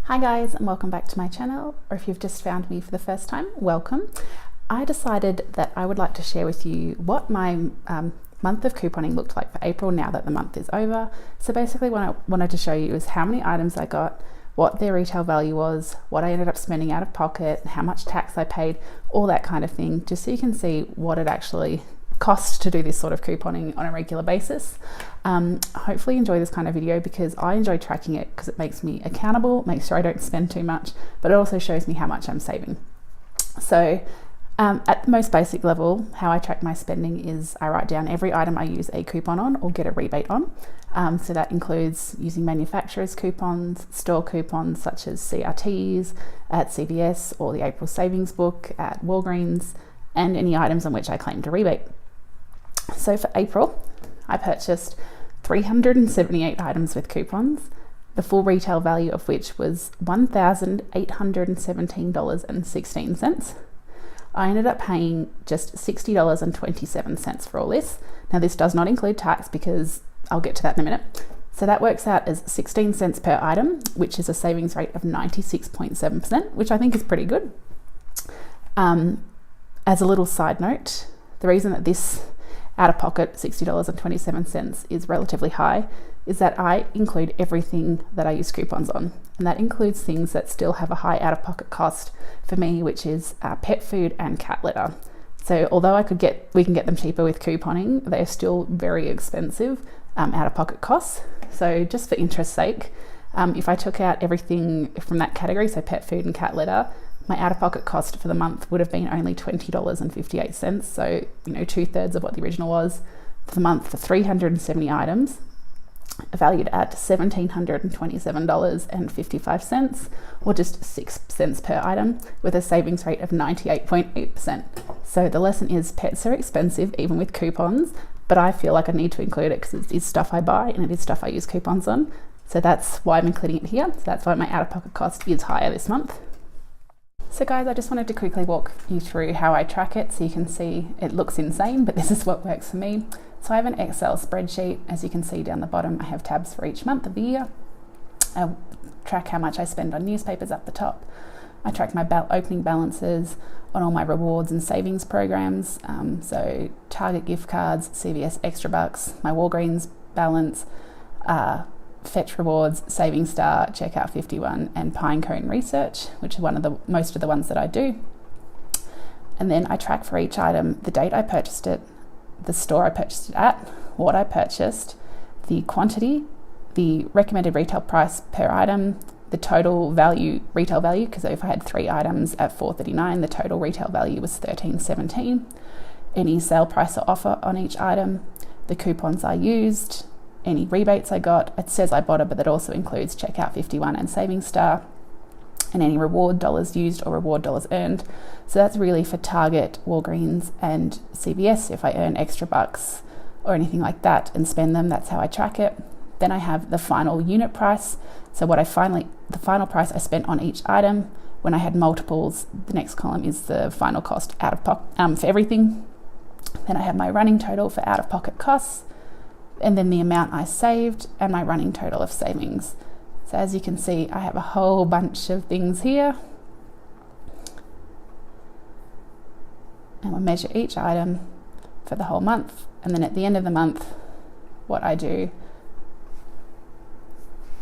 Hi guys, and welcome back to my channel, or if you've just found me for the first time, welcome. I decided that I would like to share with you what my month of couponing looked like for April now that the month is over. So basically what I wanted to show you is how many items I got, what their retail value was, what I ended up spending out of pocket, how much tax I paid, all that kind of thing, just so you can see what it actually costs to do this sort of couponing on a regular basis. Hopefully you enjoy this kind of video because I enjoy tracking it because it makes me accountable, makes sure I don't spend too much, but it also shows me how much I'm saving. So at the most basic level, how I track my spending is I write down every item I use a coupon on or get a rebate on. So that includes using manufacturers' coupons, store coupons such as CRTs at CVS or the April Savings Book at Walgreens, and any items on which I claimed a rebate. So for April, I purchased 378 items with coupons, the full retail value of which was $1,817.16. I ended up paying just $60.27 for all this. Now this does not include tax because I'll get to that in a minute. So that works out as 16 cents per item, which is a savings rate of 96.7%, which I think is pretty good. As a little side note, the reason that this out-of-pocket $60.27 is relatively high is that I include everything that I use coupons on, and that includes things that still have a high out-of-pocket cost for me, which is pet food and cat litter. So although we can get them cheaper with couponing, they're still very expensive out-of-pocket costs. So just for interest's sake, if I took out everything from that category, so pet food and cat litter, my out-of-pocket cost for the month would have been only $20.58. So, 2/3 of what the original was for the month for 370 items, valued at $1,727.55, or just 6 cents per item, with a savings rate of 98.8%. So the lesson is pets are expensive even with coupons, but I feel like I need to include it because it is stuff I buy and it is stuff I use coupons on. So that's why I'm including it here. So that's why my out-of-pocket cost is higher this month. So guys, I just wanted to quickly walk you through how I track it so you can see it looks insane, but this is what works for me. So I have an Excel spreadsheet. As you can see down the bottom, I have tabs for each month of the year. I track how much I spend on newspapers up the top. I track my opening balances on all my rewards and savings programs. So Target gift cards, CVS Extra Bucks, my Walgreens balance, Fetch Rewards, Saving Star, Checkout 51, and Pinecone Research, which are most of the ones that I do. And then I track for each item the date I purchased it, the store I purchased it at, what I purchased, the quantity, the recommended retail price per item, the total value, retail value, because if I had 3 items at $4.39, the total retail value was $13.17, any sale price or offer on each item, the coupons I used, any rebates I got. It says Ibotta, but that also includes Checkout 51 and Saving Star, and any reward dollars used or reward dollars earned. So that's really for Target, Walgreens, and CVS. If I earn extra bucks or anything like that and spend them, that's how I track it. Then I have the final unit price. So the final price I spent on each item. When I had multiples, the next column is the final cost out of pocket for everything. Then I have my running total for out-of-pocket costs, and then the amount I saved and my running total of savings. So as you can see, I have a whole bunch of things here. And we'll measure each item for the whole month. And then at the end of the month, what I do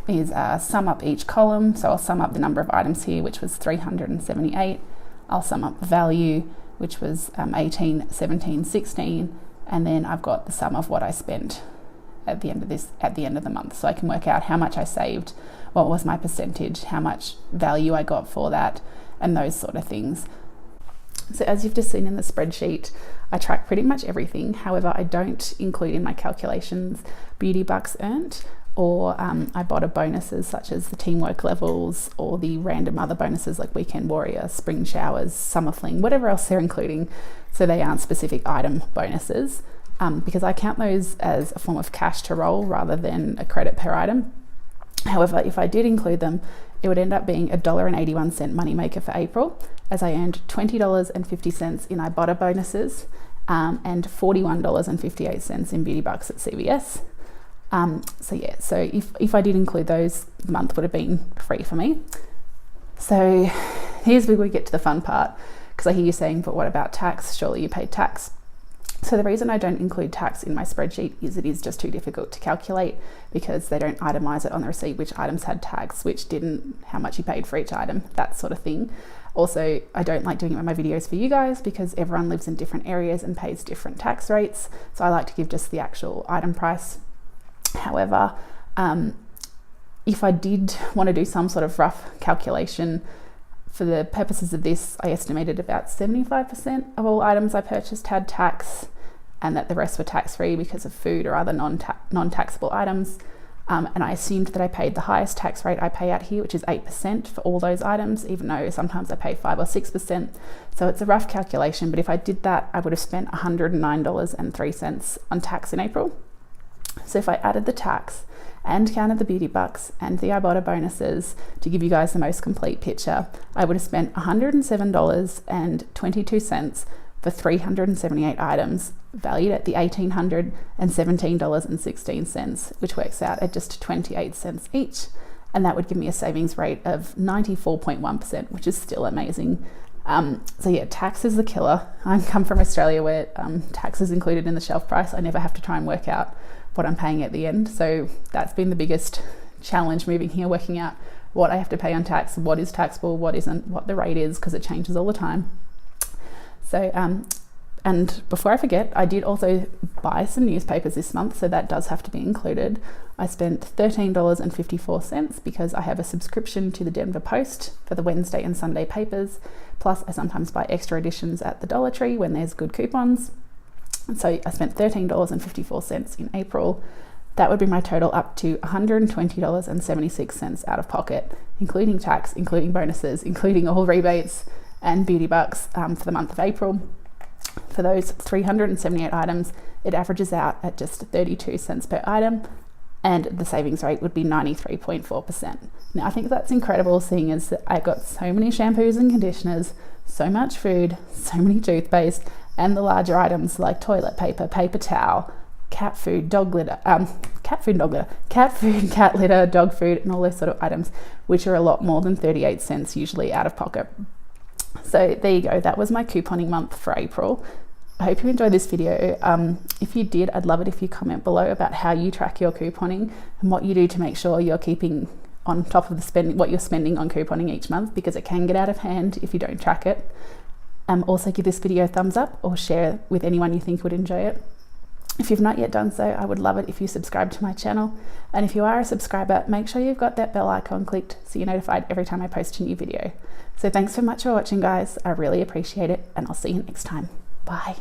is sum up each column. So I'll sum up the number of items here, which was 378. I'll sum up the value, which was 18, 17, 16. And then I've got the sum of what I spent at the end of the month, so I can work out how much I saved, what was my percentage, how much value I got for that, and those sort of things. So as you've just seen in the spreadsheet, I track pretty much everything. However, I don't include in my calculations beauty bucks earned or Ibotta bonuses such as the teamwork levels or the random other bonuses like Weekend Warrior, Spring Showers, Summer Fling, whatever else they're including. So they aren't specific item bonuses. Because I count those as a form of cash to roll rather than a credit per item. However, if I did include them, it would end up being a $1.81 moneymaker for April, as I earned $20.50 in Ibotta bonuses and $41.58 in beauty bucks at CVS. So if I did include those, the month would have been free for me. So here's where we get to the fun part, because I hear you saying, but what about tax? Surely you paid tax. So the reason I don't include tax in my spreadsheet is it is just too difficult to calculate, because they don't itemize it on the receipt which items had tax, which didn't, how much you paid for each item, that sort of thing. Also, I don't like doing it in my videos for you guys because everyone lives in different areas and pays different tax rates. So I like to give just the actual item price. However, if I did want to do some sort of rough calculation, for the purposes of this, I estimated about 75% of all items I purchased had tax, and that the rest were tax-free because of food or other non-taxable items. And I assumed that I paid the highest tax rate I pay out here, which is 8% for all those items, even though sometimes I pay 5 or 6%. So it's a rough calculation, but if I did that, I would have spent $109.03 on tax in April. So if I added the tax and counted the beauty bucks and the Ibotta bonuses to give you guys the most complete picture, I would have spent $107.22 for 378 items, valued at the $1,817.16, which works out at just 28 cents each. And that would give me a savings rate of 94.1%, which is still amazing. So yeah, tax is the killer. I come from Australia where tax is included in the shelf price. I never have to try and work out what I'm paying at the end. So that's been the biggest challenge moving here, working out what I have to pay on tax, what is taxable, what isn't, what the rate is, because it changes all the time. So, and before I forget, I did also buy some newspapers this month, so that does have to be included. I spent $13.54 because I have a subscription to the Denver Post for the Wednesday and Sunday papers. Plus, I sometimes buy extra editions at the Dollar Tree when there's good coupons. So I spent $13.54 in April. That would bring my total up to $120.76 out of pocket, including tax, including bonuses, including all rebates and beauty bucks for the month of April. For those 378 items, it averages out at just 32 cents per item, and the savings rate would be 93.4%. Now, I think that's incredible, seeing as that I got so many shampoos and conditioners, so much food, so many toothpaste, and the larger items like toilet paper, paper towel, cat food, cat litter, dog food, and all those sort of items, which are a lot more than 38 cents usually out of pocket. So there you go, that was my couponing month for April. I hope you enjoyed this video. If you did, I'd love it if you comment below about how you track your couponing and what you do to make sure you're keeping on top of the spending, what you're spending on couponing each month, because it can get out of hand if you don't track it. Also give this video a thumbs up or share with anyone you think would enjoy it. If you've not yet done so, I would love it if you subscribe to my channel. And if you are a subscriber, make sure you've got that bell icon clicked so you're notified every time I post a new video. So thanks so much for watching, guys. I really appreciate it, and I'll see you next time. Bye.